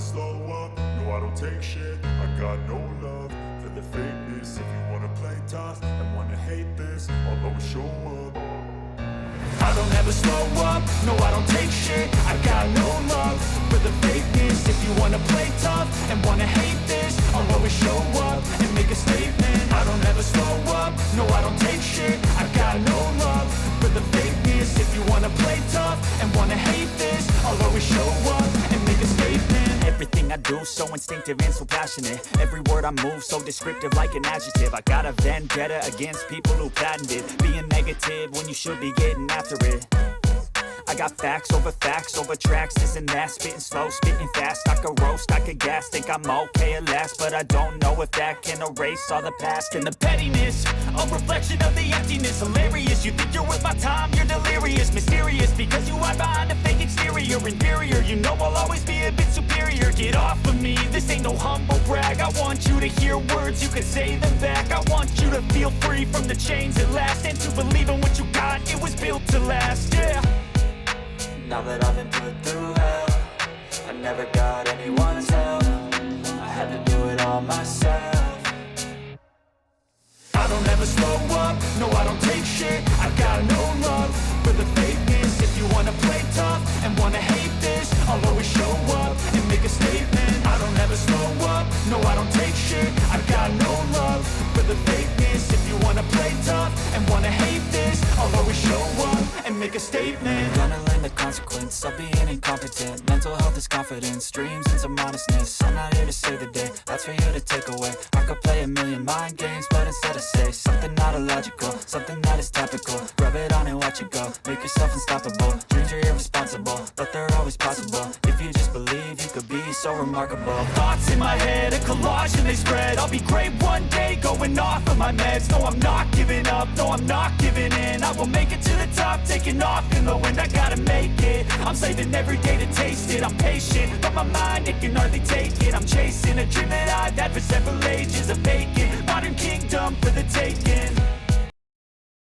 slow up, no I don't take shit. I got no love for the fakeness. If you wanna play tough and wanna hate this, I'll always show up. I don't ever slow up, no I don't take shit. I got no love for the fakeness. If you wanna play tough and wanna hate this, I'll always show up and make a statement. I don't ever slow up, no I don't take shit. I got no love for the fakeness. If you wanna play tough and wanna hate this, I'll always show up and make a statement. Everything I do so instinctive and so passionate. Every word I move so descriptive like an adjective. I got a vendetta against people who patented being negative when you should be getting after it. I got facts over tracks, this and that. Spitting slow, spitting fast. I could roast, I could gas. Think I'm okay at last, but I don't know if that can erase all the past. And the pettiness, a reflection of the emptiness. Hilarious, you think you're worth my time, you're delirious. Mysterious, because you hide behind a fake exterior. Inferior, you know I'll always be a bit superior. Get off of me, this ain't no humble brag. I want you to hear words, you can say them back. I want you to feel free from the chains at last, and to believe in what you got, it was built to last, yeah. Now that I've been put through hell, I never got anyone's help. I had to do it all myself. I don't ever slow up, no I don't take shit. I got no love for the fakeness. If you wanna play tough and wanna hate this, I'll always show up and make a statement. I don't ever slow up, no I don't take shit. I got no love for the fakeness. If you wanna play tough and wanna hate this, I'll always show up and make a statement. Gonna learn the consequence of being incompetent. Mental health is confidence, dreams and some modestness. I'm not here to save the day, that's for you to take away. I could play a million mind games, but instead I say something not illogical, something that is topical. Rub it on and watch it go, make yourself unstoppable. Dreams are irresponsible, but they're always possible. If you just believe, you could be so remarkable. Thoughts in my head, a collage and they spread. I'll be great one day, going off of my meds. No, I'm not giving up, no, I'm not giving in. I will make it to the top, taking off in the wind. I gotta make it, I'm saving every day to taste it. I'm patient, but my mind, it can hardly take it. I'm chasing a dream that I've had for several ages. A vacant modern kingdom for the taking.